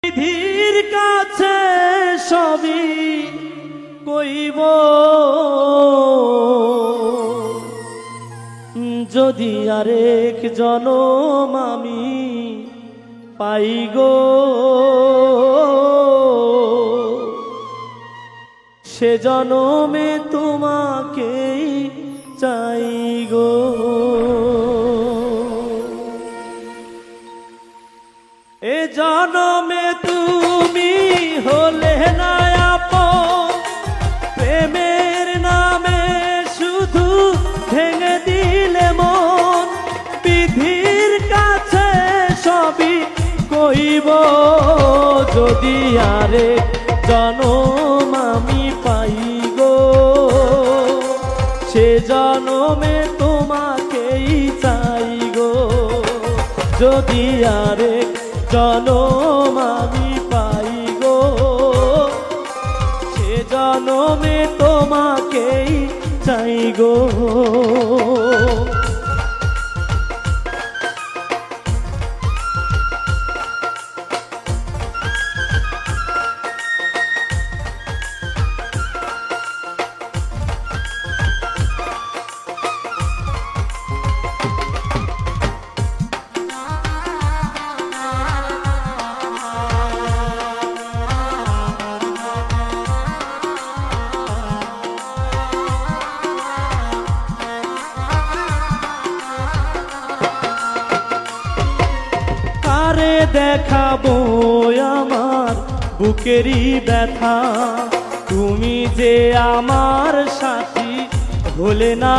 বিধির কাছে সবই কইব, যদি আরেক জনম আমি পাই গো, সে জনমে তোমাকেই চাই গো। এ জনমে তুমি হলে না আপন, প্রেমের নামে শুধু ভেঙে দিলে মন। বিধির কাছে সবই কইব, যদি আরেক জনম আমি পাই গো, সে জনমে তোমাকেই চাই গো। যদি আরেক জনম আমি পাই গো, সে জনমে তোমাকেই চাই গো। দেখাবো আমার বুকেরই ব্যথা, তুমি যে আমার সাথী ভোলে না।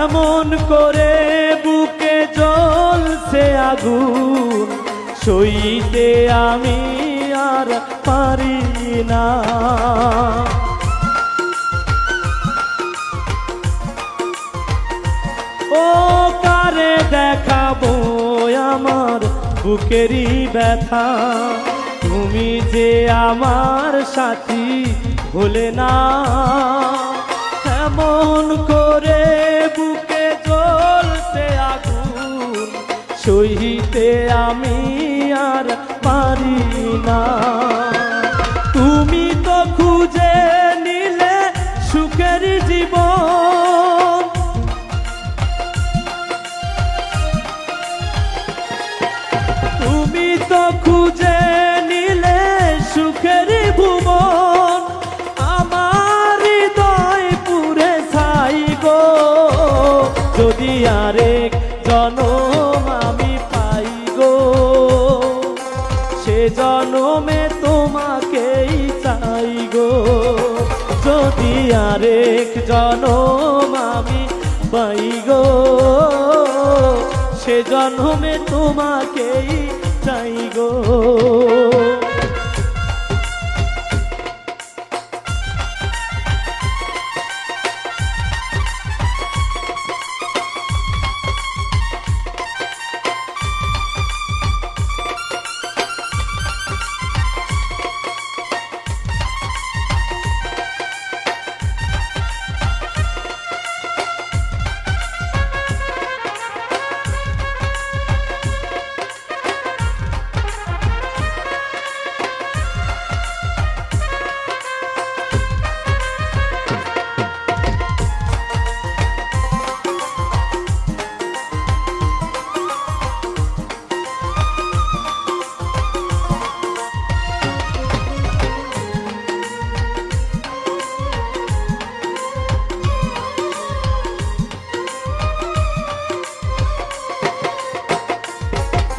এমন করে বুকে জ্বলছে আগুন, সইতে আমি আর পারি না। ও কারে দেখাবো আমার বুকেরই ব্যথা, তুমি যে আমার সাথী ভোলে না। এমন করে বুকে জ্বলছে আগুন, সইতে আমি আর পারি না। তুমি তো খুঁজে নিলে সুখের জীবন, তুমি তো খুঁজে নিলে সুখের ভুবন। আমার হৃদয় পুরে ছাই গো, যদি আরেক জনম আমি পাই গো, সে জনমে তোমাকেই চাই গো। যদি আরেক জনম আমি পাই গো, সে জন্মে তোমাকেই চাই গো।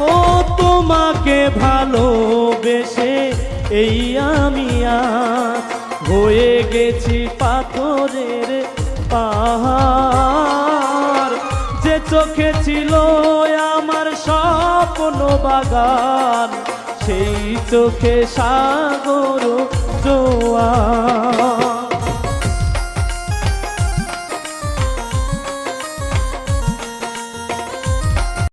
ও তোমাকে ভালোবেসে এই আমি আজ হয়ে গেছি পাথরের পাহাড়। যে চোখে ছিল আমার স্বপ্ন বাগান, সেই চোখে সাগর জোয়ার।